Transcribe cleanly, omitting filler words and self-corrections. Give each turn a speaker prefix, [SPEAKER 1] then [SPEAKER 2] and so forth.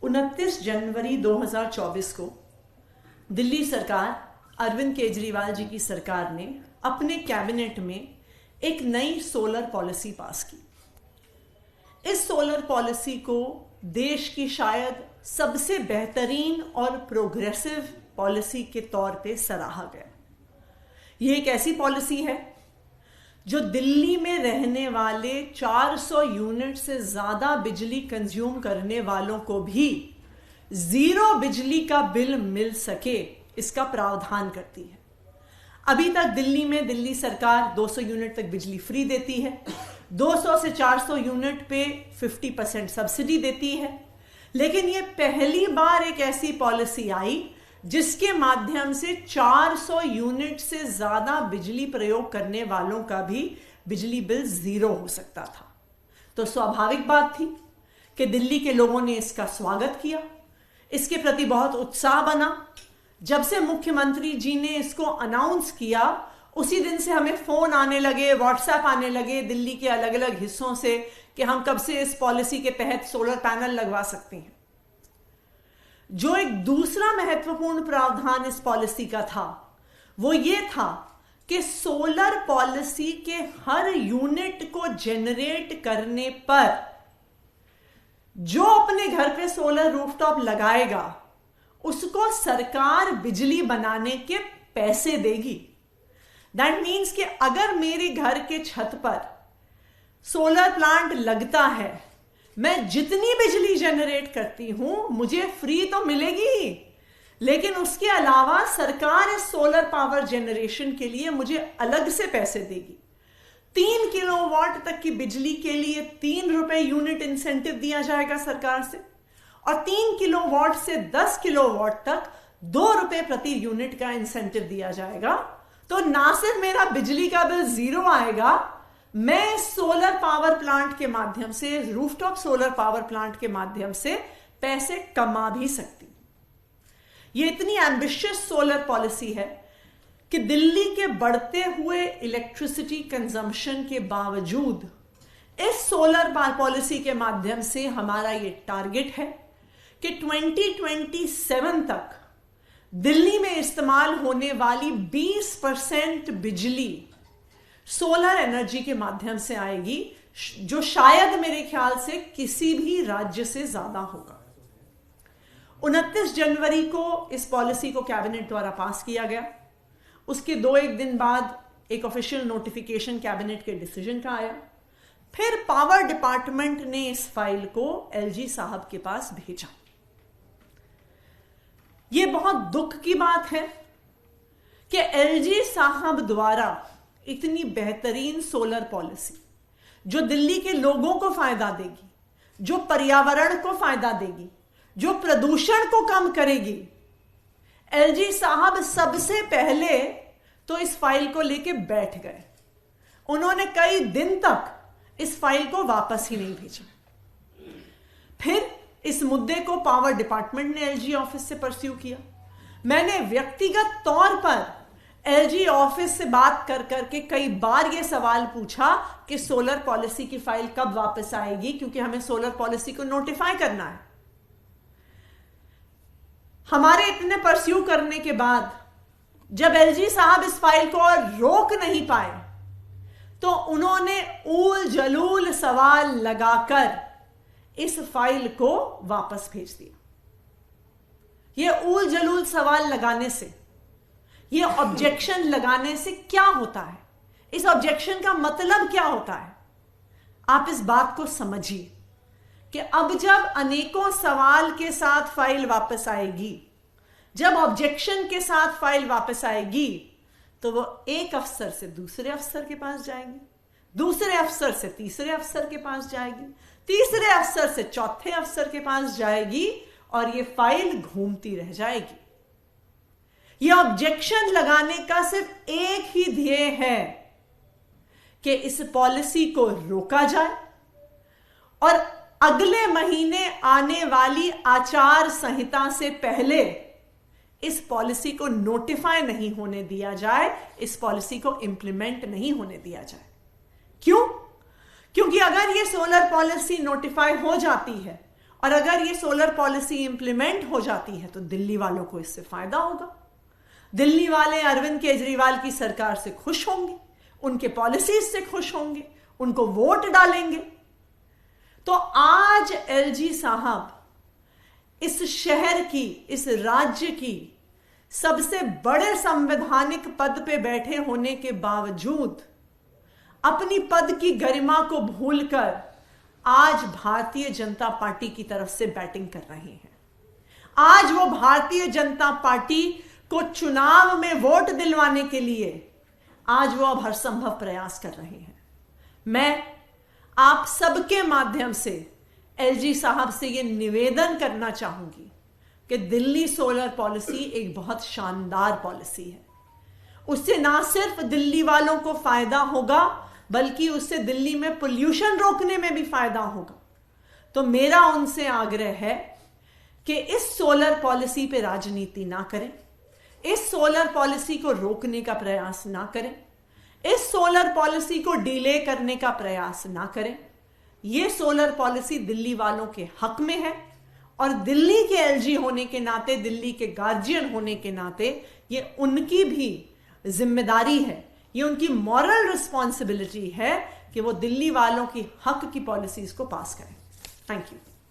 [SPEAKER 1] 29 जनवरी 2024 को दिल्ली सरकार, अरविंद केजरीवाल जी की सरकार ने अपने कैबिनेट में एक नई सोलर पॉलिसी पास की। इस सोलर पॉलिसी को देश की शायद सबसे बेहतरीन और प्रोग्रेसिव पॉलिसी के तौर पे सराहा गया। यह एक ऐसी पॉलिसी है जो दिल्ली में रहने वाले 400 यूनिट से ज्यादा बिजली कंज्यूम करने वालों को भी जीरो बिजली का बिल मिल सके, इसका प्रावधान करती है। अभी तक दिल्ली में दिल्ली सरकार 200 यूनिट तक बिजली फ्री देती है, 200 से 400 यूनिट पे 50% सब्सिडी देती है। लेकिन ये पहली बार एक ऐसी पॉलिसी आई जिसके माध्यम से 400 यूनिट से ज्यादा बिजली प्रयोग करने वालों का भी बिजली बिल जीरो हो सकता था। तो स्वाभाविक बात थी कि दिल्ली के लोगों ने इसका स्वागत किया, इसके प्रति बहुत उत्साह बना। जब से मुख्यमंत्री जी ने इसको अनाउंस किया, उसी दिन से हमें फोन आने लगे, व्हाट्सएप आने लगे दिल्ली के अलग अलग हिस्सों से कि हम कब से इस पॉलिसी के तहत सोलर पैनल लगवा सकते हैं। जो एक दूसरा महत्वपूर्ण प्रावधान इस पॉलिसी का था वो ये था कि सोलर पॉलिसी के हर यूनिट को जनरेट करने पर जो अपने घर पे सोलर रूफटॉप लगाएगा उसको सरकार बिजली बनाने के पैसे देगी। दैट मीन्स कि अगर मेरे घर के छत पर सोलर प्लांट लगता है, मैं जितनी बिजली जनरेट करती हूं मुझे फ्री तो मिलेगी, लेकिन उसके अलावा सरकार इस सोलर पावर जनरेशन के लिए मुझे अलग से पैसे देगी। 3 किलोवाट तक की बिजली के लिए 3 रुपए यूनिट इंसेंटिव दिया जाएगा सरकार से, और 3 किलोवाट से 10 किलोवाट तक 2 रुपए प्रति यूनिट का इंसेंटिव दिया जाएगा। तो ना सिर्फ मेरा बिजली का बिल जीरो आएगा, मैं सोलर पावर प्लांट के माध्यम से, रूफटॉप सोलर पावर प्लांट के माध्यम से पैसे कमा भी सकती हूं। यह इतनी एम्बिशियस सोलर पॉलिसी है कि दिल्ली के बढ़ते हुए इलेक्ट्रिसिटी कंजम्पशन के बावजूद इस सोलर पॉलिसी के माध्यम से हमारा यह टारगेट है कि 2027 तक दिल्ली में इस्तेमाल होने वाली 20% बिजली सोलर एनर्जी के माध्यम से आएगी, जो शायद मेरे ख्याल से किसी भी राज्य से ज्यादा होगा। 29 जनवरी को इस पॉलिसी को कैबिनेट द्वारा पास किया गया। उसके 2-1 दिन बाद एक ऑफिशियल नोटिफिकेशन कैबिनेट के डिसीजन का आया। फिर पावर डिपार्टमेंट ने इस फाइल को एलजी साहब के पास भेजा। यह बहुत दुख की बात है कि एलजी साहब द्वारा इतनी बेहतरीन सोलर पॉलिसी जो दिल्ली के लोगों को फायदा देगी, जो पर्यावरण को फायदा देगी, जो प्रदूषण को कम करेगी, एलजी साहब सबसे पहले तो इस फाइल को लेके बैठ गए। उन्होंने कई दिन तक इस फाइल को वापस ही नहीं भेजा। फिर इस मुद्दे को पावर डिपार्टमेंट ने एलजी ऑफिस से परस्यू किया। मैंने व्यक्तिगत तौर पर एलजी ऑफिस से बात कर करके कई बार यह सवाल पूछा कि सोलर पॉलिसी की फाइल कब वापस आएगी, क्योंकि हमें सोलर पॉलिसी को नोटिफाई करना है। हमारे इतने परस्यू करने के बाद जब एलजी साहब इस फाइल को और रोक नहीं पाए तो उन्होंने ऊल जलूल सवाल लगाकर इस फाइल को वापस भेज दिया। यह ऊल जलूल सवाल लगाने से, यह ऑब्जेक्शन लगाने से क्या होता है, इस ऑब्जेक्शन का मतलब क्या होता है, आप इस बात को समझिए कि अब जब अनेकों सवाल के साथ फाइल वापस आएगी, जब ऑब्जेक्शन के साथ फाइल वापस आएगी, तो वो एक अफसर से दूसरे अफसर के पास जाएगी, दूसरे अफसर से तीसरे अफसर के पास जाएगी, तीसरे अफसर से चौथे अफसर के पास जाएगी, और ये फाइल घूमती रह जाएगी। यह ऑब्जेक्शन लगाने का सिर्फ एक ही ध्येय है कि इस पॉलिसी को रोका जाए और अगले महीने आने वाली आचार संहिता से पहले इस पॉलिसी को नोटिफाई नहीं होने दिया जाए, इस पॉलिसी को इंप्लीमेंट नहीं होने दिया जाए। क्यों? क्योंकि अगर ये सोलर पॉलिसी नोटिफाई हो जाती है और अगर ये सोलर पॉलिसी इंप्लीमेंट हो जाती है तो दिल्ली वालों को इससे फायदा होगा। दिल्ली वाले अरविंद केजरीवाल की सरकार से खुश होंगे, उनके पॉलिसीज से खुश होंगे, उनको वोट डालेंगे। तो आज एलजी साहब इस शहर की, इस राज्य की सबसे बड़े संवैधानिक पद पे बैठे होने के बावजूद अपनी पद की गरिमा को भूलकर आज भारतीय जनता पार्टी की तरफ से बैटिंग कर रहे हैं। आज वो भारतीय जनता पार्टी को चुनाव में वोट दिलवाने के लिए आज वो अब हर संभव प्रयास कर रहे हैं। मैं आप सबके माध्यम से एलजी साहब से ये निवेदन करना चाहूंगी कि दिल्ली सोलर पॉलिसी एक बहुत शानदार पॉलिसी है। उससे ना सिर्फ दिल्ली वालों को फायदा होगा बल्कि उससे दिल्ली में पोल्यूशन रोकने में भी फायदा होगा। तो मेरा उनसे आग्रह है कि इस सोलर पॉलिसी पे राजनीति ना करें, इस सोलर पॉलिसी को रोकने का प्रयास ना करें, इस सोलर पॉलिसी को डिले करने का प्रयास ना करें। यह सोलर पॉलिसी दिल्ली वालों के हक में है और दिल्ली के एलजी होने के नाते, दिल्ली के गार्जियन होने के नाते ये उनकी भी जिम्मेदारी है, ये उनकी मॉरल रिस्पॉन्सिबिलिटी है कि वो दिल्ली वालों की हक की पॉलिसीज को पास करें। Thank you.